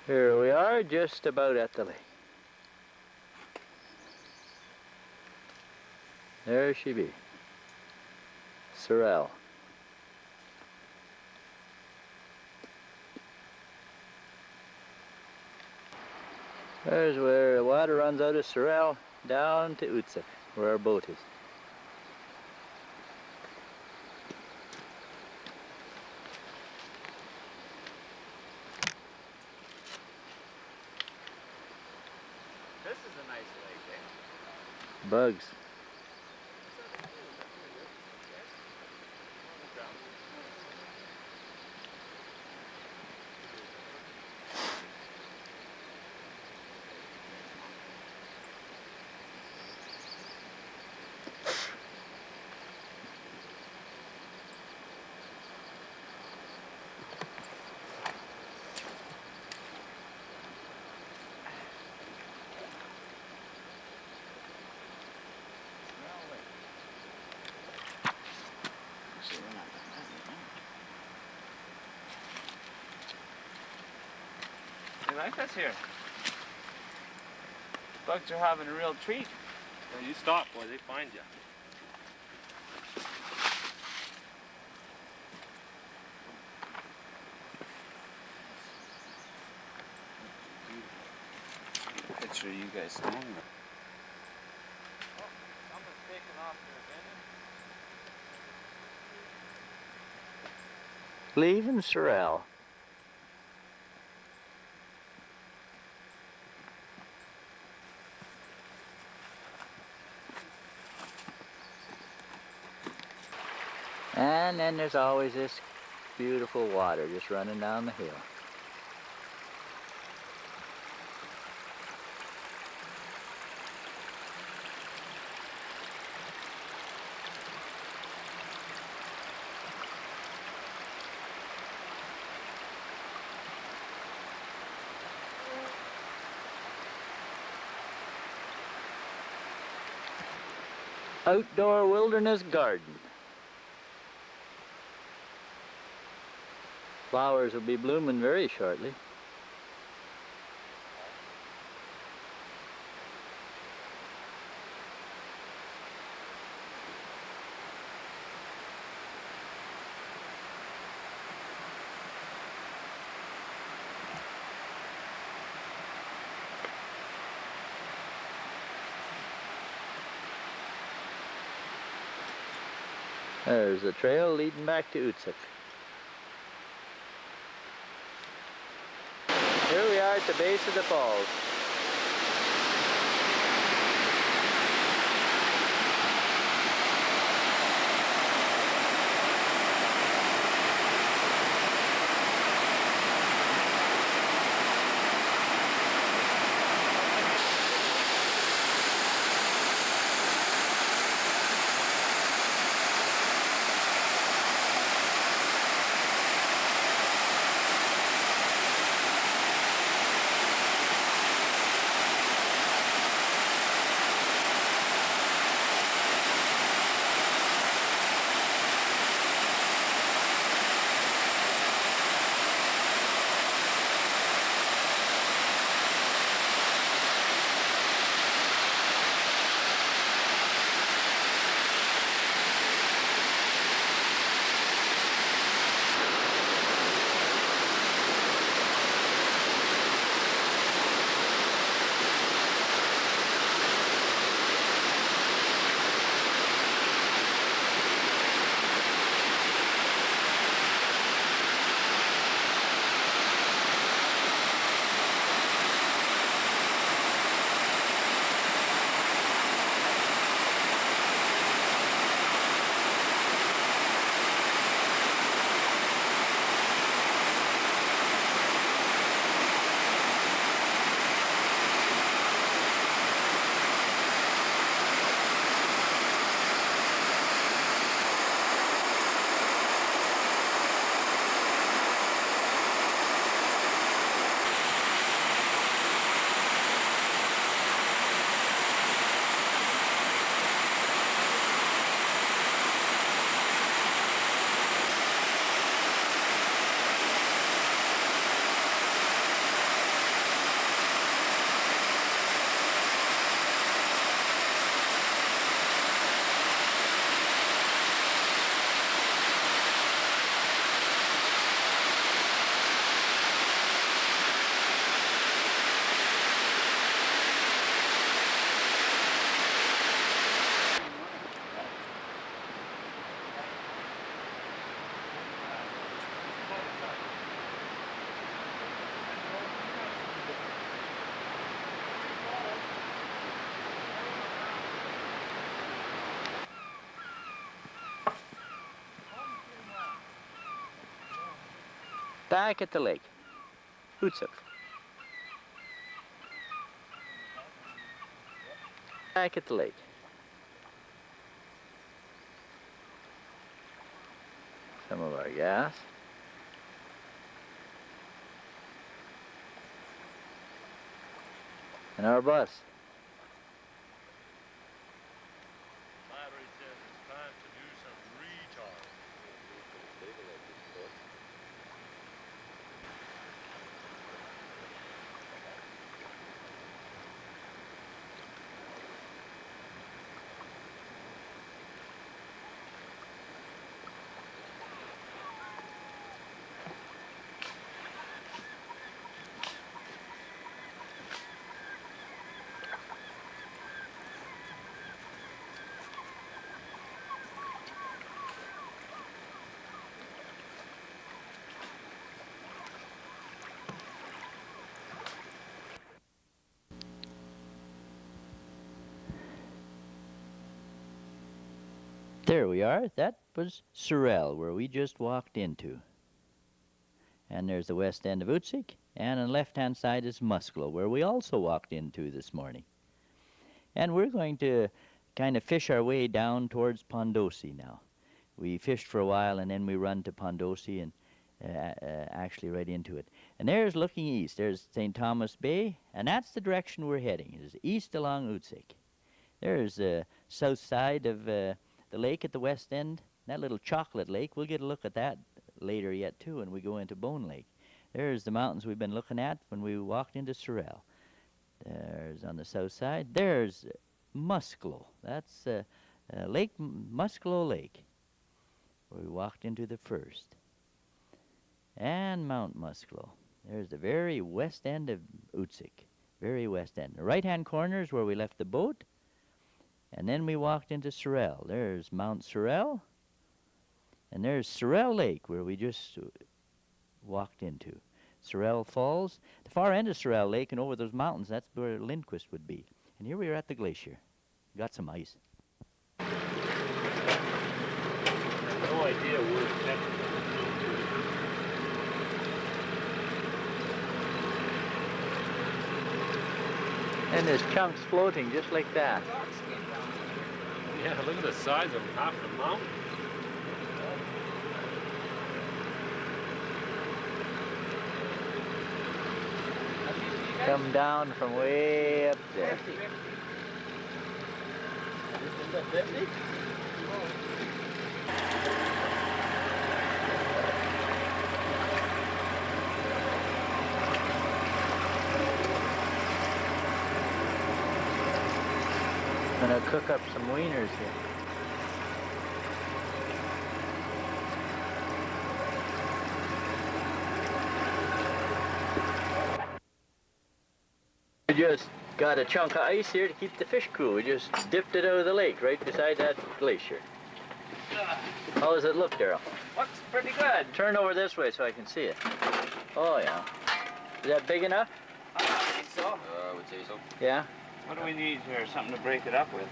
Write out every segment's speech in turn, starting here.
Here we are, just about at the lake. There she be. Sorrel. There's where the water runs out of Sorrel down to Eutsuk, where our boat is. This is a nice lake, eh? Bugs. You like this here? Bugs are having a real treat. Now you stop, boy, they find you. Picture of you guys standing there. Oh, someone's taking off there, Leaving Sorrel. And then there's always this beautiful water just running down the hill. Outdoor wilderness garden. Flowers will be blooming very shortly. There's the trail leading back to Eutsuk. Here we are at the base of the falls. Back at the lake. Eutsuk. Back at the lake. Some of our gas. And our bus. Battery says it's time to do some recharge. There we are. That was Sorel, where we just walked into. And there's the west end of Eutsuk, and on the left-hand side is Musklo, where we also walked into this morning. And we're going to kind of fish our way down towards Pondosi now. We fished for a while, and then we run to Pondosi and actually right into it. And there's looking east. There's St. Thomas Bay, and that's the direction we're heading. It is east along Eutsuk. There's the south side of the lake at the west end, that little chocolate lake. We'll get a look at that later yet too when we go into Bone Lake. There's the mountains we've been looking at when we walked into Sorel. There's on the south side. There's Musklo. That's Lake Musklo Lake, where we walked into the first. And Mount Musklo. There's the very west end of Eutsuk, very west end. The right-hand corner is where we left the boat. And then we walked into Sorel. There's Mount Sorel. And there's Sorel Lake, where we just walked into. Sorel Falls. The far end of Sorel Lake and over those mountains, that's where Lindquist would be. And here we are at the glacier. Got some ice. No idea where it's at. And there's chunks floating just like that. Yeah, look at the size of half the mountain. Come down from way up there. I'm gonna cook up some wieners here. We just got a chunk of ice here to keep the fish cool. We just dipped it out of the lake right beside that glacier. How does it look, Daryl? Looks pretty good. Turn over this way so I can see it. Oh yeah. Is that big enough? I think so. I would say so. Yeah? What do we need here? Something to break it up with.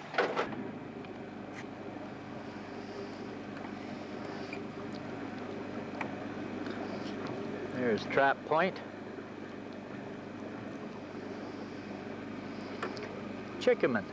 There's Trap Point. Chickaman.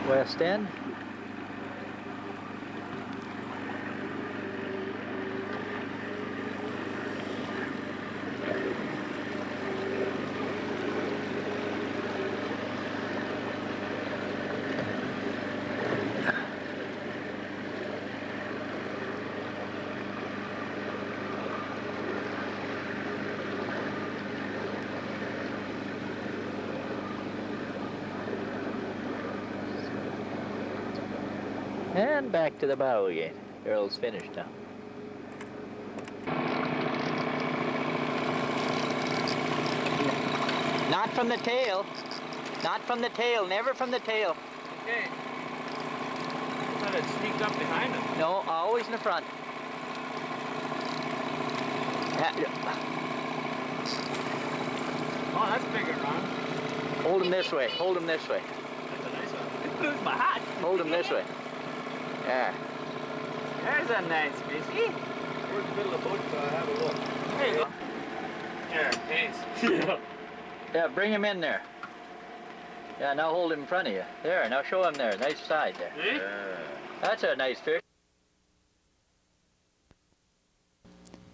West End. And back to the bow again. Earl's finished now. Not from the tail. Not from the tail. Never from the tail. Okay. thought it sneaked up behind him. No, always in the front. Oh, that's bigger, Ron. Hold him this way. Hold him this way. That's a nice one. Lose my hat. Hold him this way. Yeah. There's a nice fishy. Where's the middle of the boat so I have a look? There you go. There, thanks. Yeah, bring him in there. Yeah, now hold him in front of you. There, now show him there. Nice side there. See? That's a nice fish.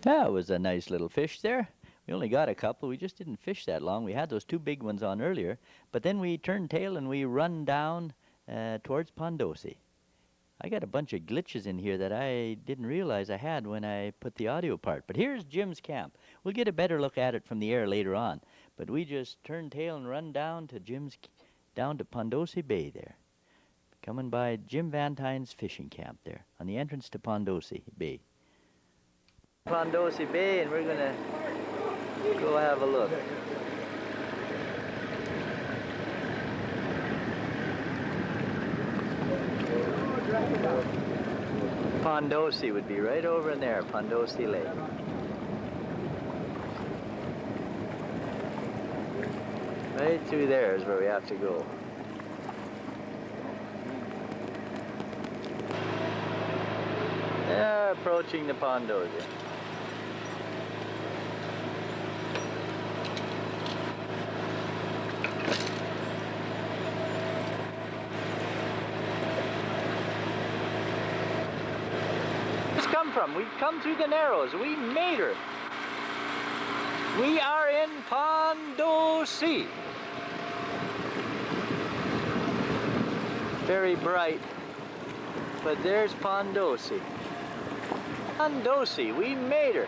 That was a nice little fish there. We only got a couple. We just didn't fish that long. We had those two big ones on earlier. But then we turned tail and we run down towards Pondosi. I got a bunch of glitches in here that I didn't realize I had when I put the audio part. But here's Jim's camp. We'll get a better look at it from the air later on. But we just turned tail and run down to down to Pondosi Bay there. Coming by Jim Van Tyne's fishing camp there on the entrance to Pondosi Bay. Pondosi Bay, and we're gonna go have a look. Pondosi would be right over in there, Pondosi Lake. Right through there is where we have to go. Yeah, approaching the Pondosi. From? We've come through the Narrows. We made her. We are in Pondosi. Very bright, but there's Pondosi. Pondosi, we made her.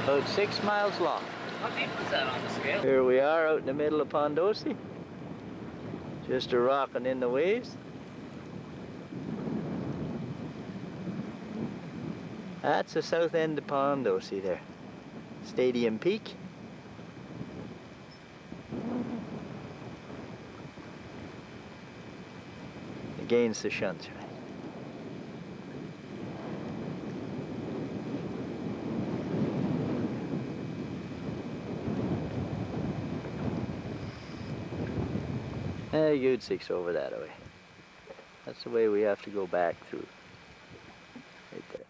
About 6 miles long. How deep was that on the scale? Here we are out in the middle of Pondosi. Just a rocking in the waves. That's the south end of Pondosi there. Stadium Peak. Against the shunts, right? Eutsuk's over that way. That's the way we have to go back through. Right there.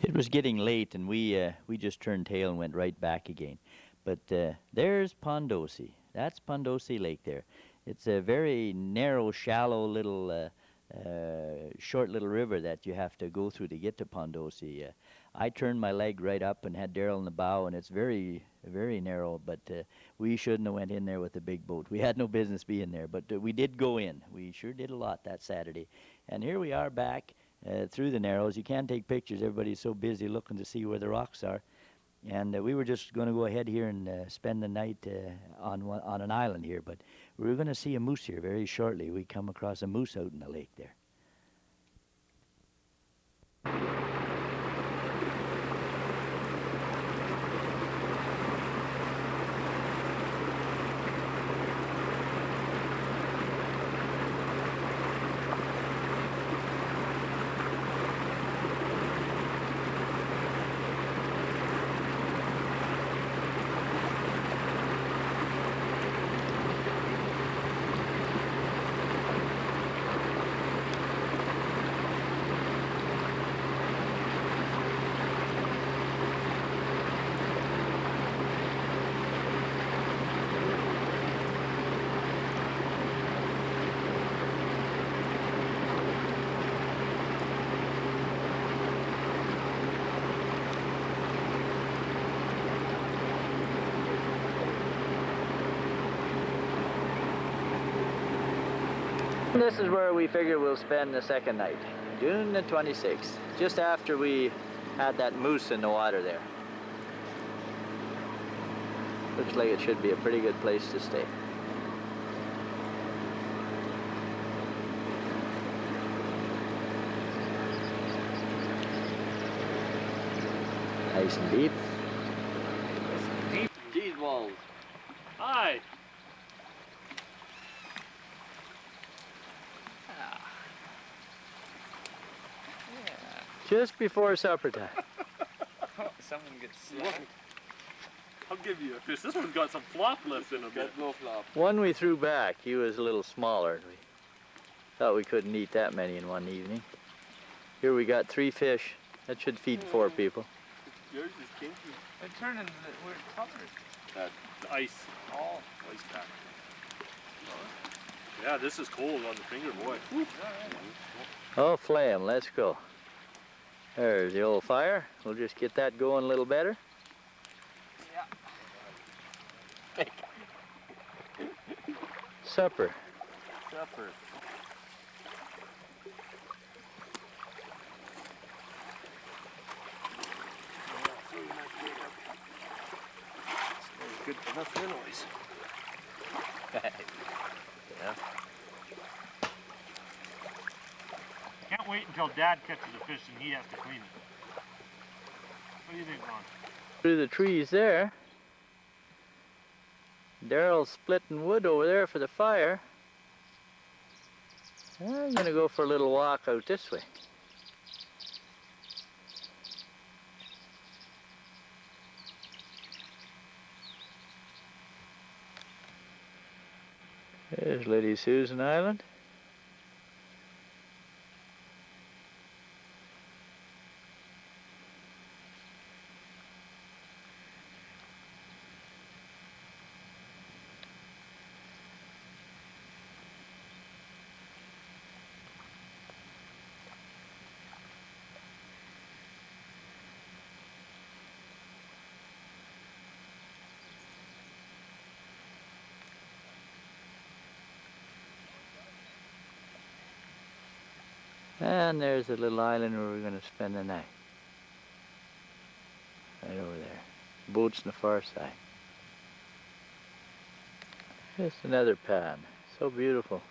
It was getting late, and we just turned tail and went right back again. But there's Pondosi. That's Pondosi Lake there. It's a very narrow, shallow little, short little river that you have to go through to get to Pondosi. I turned my leg right up and had Daryl in the bow, and it's very, very narrow. But we shouldn't have went in there with the big boat. We had no business being there, but we did go in. We sure did a lot that Saturday. And here we are back. Through the Narrows. You can't take pictures. Everybody's so busy looking to see where the rocks are. And we were just going to go ahead here and spend the night on an island here. But we were going to see a moose here very shortly. We come across a moose out in the lake there. This is where we figure we'll spend the second night, June the 26th, just after we had that moose in the water there. Looks like it should be a pretty good place to stay. Nice and deep. Cheese balls. Hi. Just before supper time. Someone gets He wasn't. I'll give you a fish. This one's got some flop left in a bit. Got no flop. One we threw back, he was a little smaller. We thought we couldn't eat that many in one evening. Here we got 3 fish. That should feed 4 people. Yours is kinky. They're turning the we're covered. That's ice. Oh. Ice pack. Yeah, this is cold on the finger, boy. Woo. Oh, flame, let's go. There's the old fire. We'll just get that going a little better. Yeah. Supper. Supper. Good enough noise. Yeah. Can't wait until Dad catches a fish and he has to clean it. What do you think, Ron? Through the trees there. Daryl's splitting wood over there for the fire. I'm gonna go for a little walk out this way. There's Lady Susan Island. And there's the little island where we're going to spend the night. Right over there. Boats on the far side. Just another pan. So beautiful.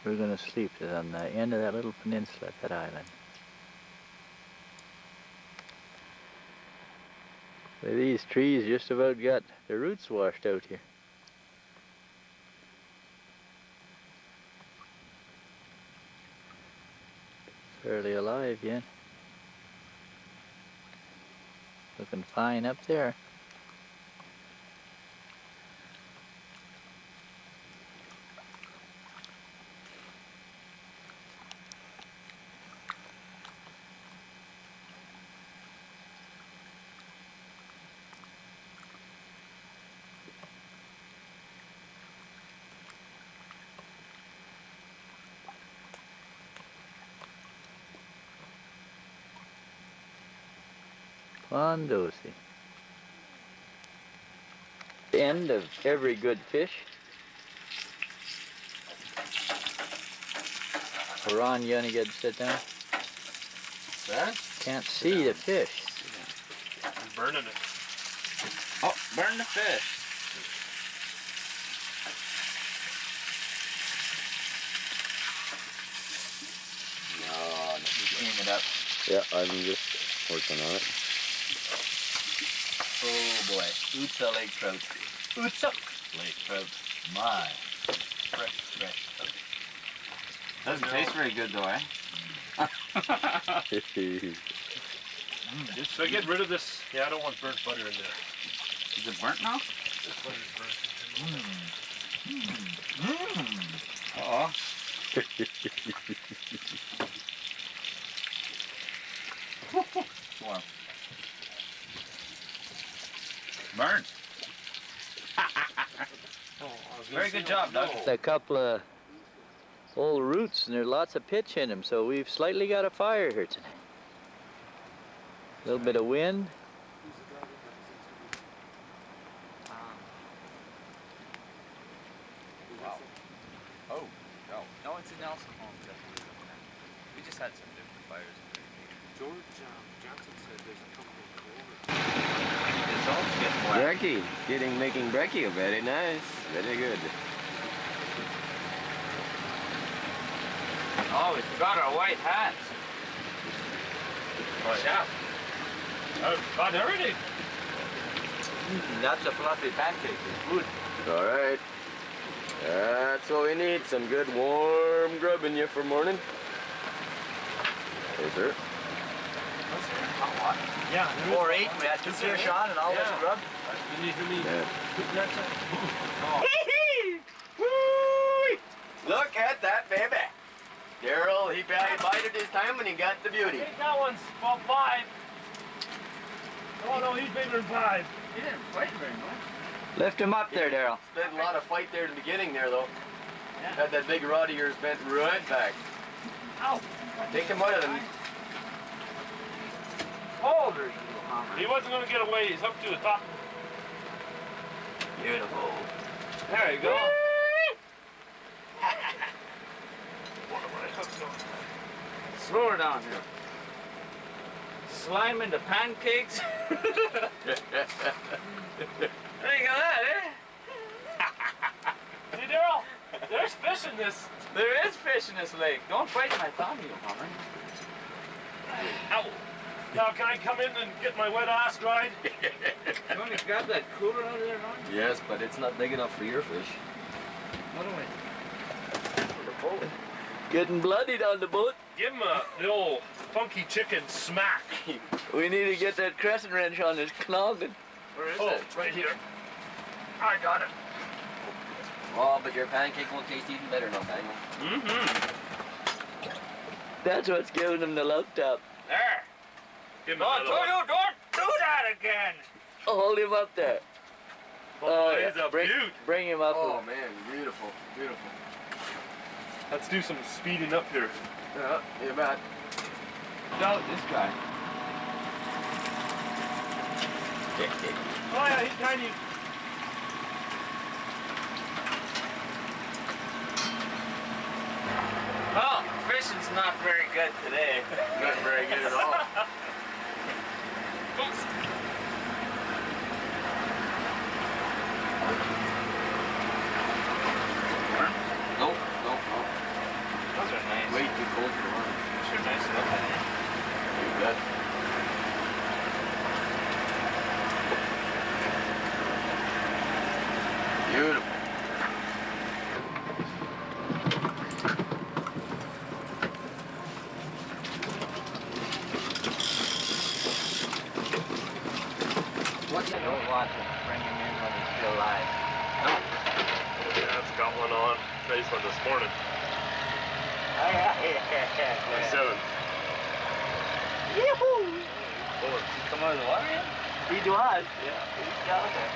We're going to sleep on the end of that little peninsula at that island. These trees just about got the roots washed out here. Fairly alive yet. Looking fine up there. Pondosi. The end of every good fish. Ron, you wanna get sit down? That? Can't see the fish. I'm burning it. Oh, burn the fish. No, you clean it up. Yeah, I'm just working on it. Oh boy, Ootsa Lake trout. Eutsuk Lake trout. My. Fresh trout. Doesn't taste very good though, eh? Just So I get rid of this. Yeah, I don't want burnt butter in there. Is it burnt now? This butter's burnt. Uh-oh. Well. Burnt. Very good job, Doug. a couple of old roots and there's lots of pitch in them, so we've slightly got a fire here tonight. A little bit of wind. Wow. Oh, no. No, it's a Nelson home. We just had some different fires. George Johnson said there's a couple of corners. The salt's getting wet. Brekkie. Making brekkie. Very nice. Very good. Oh, we forgot our white hats. Chef. Got everything. That's a fluffy pancake. It's good. All right. That's what we need. Some good warm grub in you for morning. Yes, sir. Hot water. Yeah. 4-8. We had 2 fish on and all this grub. Yeah. Look at that baby. Daryl, he bided his time when he got the beauty. I think that one's about 5. Oh no, he's bigger than 5. He didn't fight very much. Lift him up there, Daryl. Spent a lot of fight there in the beginning there, though. Had that big rod of yours bent right back. Ow. Take him out of them. Oh, there's a little hammer. He wasn't going to get away. He's up to the top. Beautiful. There you go. Slow her down here. Slime into pancakes. There you go, that, eh? See, Daryl, there's fish in this. There is fish in this lake. Don't bite my thumb, you hammer. Ow. Now, can I come in and get my wet ass dried? You want me to grab that cooler out of there, Ron? Yes, but it's not big enough for your fish. What do I... Getting bloodied on the boat. Give him the old funky chicken smack. We need to get that crescent wrench on his noggin. Where is Oh, it? right here. I got it. Oh, but your pancake will taste even better now, Daniel. Mm-hmm. That's what's giving him the love tap. There. Give him No, I another told one. you, don't do that again. Oh, hold him up there. Oh, he's a bring, beaut. bring him up. Oh, man, beautiful, beautiful. Let's do some speeding up here. Yeah, you bet. No, this guy. Oh, yeah, he's tiny. Well, fishing's not very good today. Not very good at all. Oops. Nope, nope, nope. Those are nice. Way too cold for one. Those are nice looking. You bet. Beautiful. What's that? Don't watch him. Bring him in when he's still alive. Yeah, it's got one on. Nice one this morning. My 7. Yee-hoo! Oh, does he come out of the water yet? He does. Yeah. He's down there.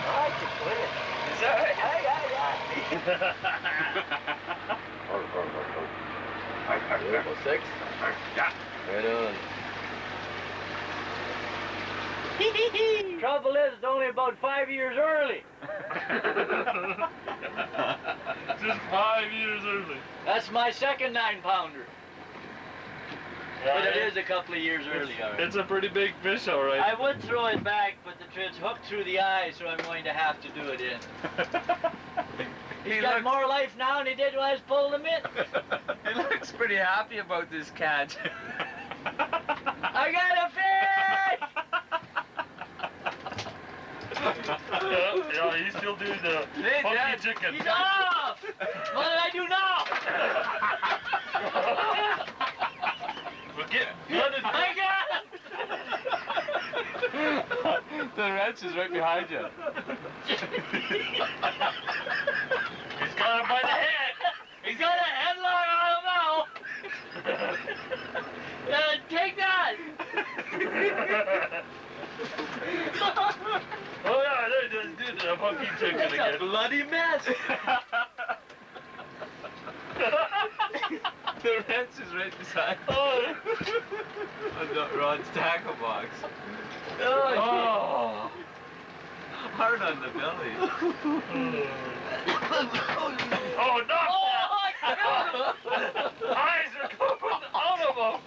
I like to quit it. Is that right? Beautiful. 6. Yeah. Right on. Trouble is, it's only about 5 years early. Just 5 years early. That's my second 9-pounder. But it is a couple of years early, all right. It's a pretty big fish, all right. I would throw it back, but it's hooked through the eye, so I'm going to have to do it in. He's got more life now than he did when I was pulling him in. He looks pretty happy about this catch. I got a fish! Yeah, he's still doing the Hey, funky Dad, chicken. He's off! What did I do now? We're getting flooded. I got him! The wrench is right behind you. He's got him by the head. He's got a headlock on him now! Take that! Oh yeah, they just did the funky chicken It's a again. bloody mess! The wrench is right beside Oh. Rod's tackle box. Oh. Hard on the belly. Oh no! Oh, I got him! Eyes are coming out of him.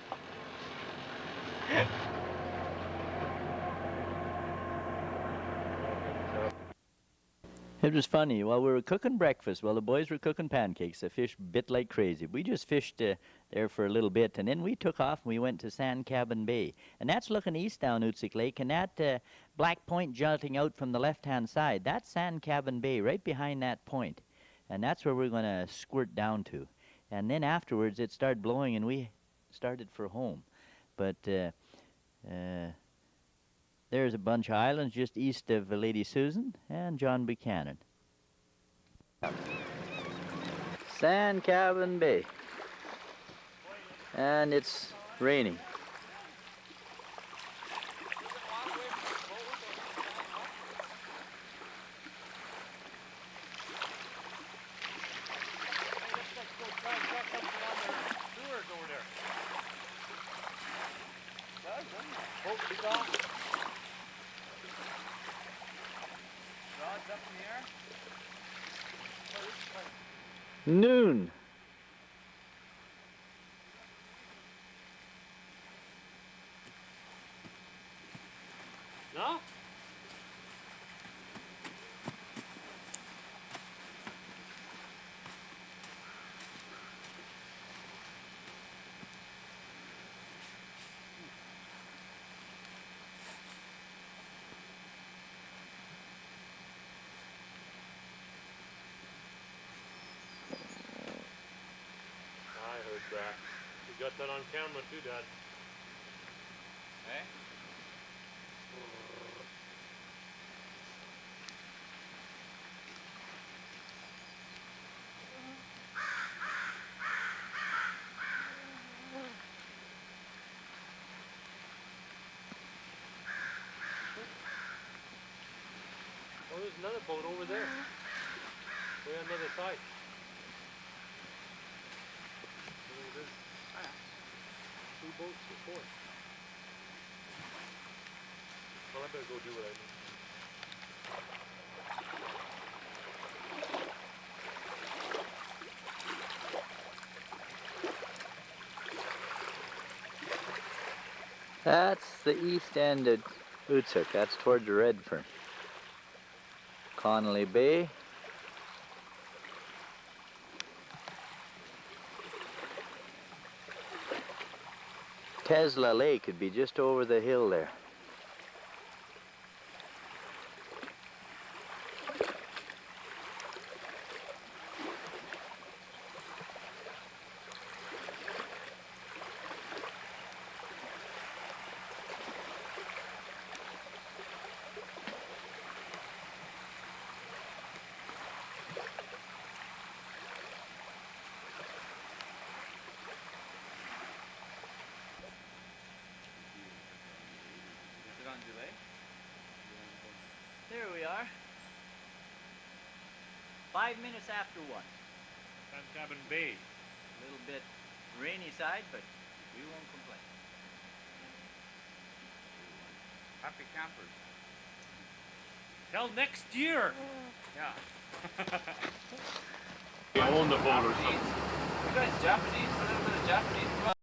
It was funny. While we were cooking breakfast, while the boys were cooking pancakes, the fish bit like crazy. We just fished there for a little bit, and then we took off and we went to Sand Cabin Bay. And that's looking east down Eutsuk Lake, and that black point jutting out from the left-hand side, that's Sand Cabin Bay, right behind that point. And that's where we're going to squirt down to. And then afterwards, it started blowing, and we started for home. But there's a bunch of islands just east of Lady Susan and John Buchanan. Sand Cabin Bay. And it's raining. Noon. No? I heard that. You got that on camera too, Dad. Hey? Oh, there's another boat over there. Way on the other side. There it is. Two boats before. Well, I better go do what I need. That's the east end of Eutsuk. That's towards Redfern. Connolly Bay. Tesla Lake would be just over the hill there. Is it on delay? There we are. 5 minutes after 1. Sand Cabin Bay. A little bit rainy side, but we won't complain. Happy campers. Till next year. Yeah. I own the boat or Japanese. something. You guys Japanese? A little bit of Japanese.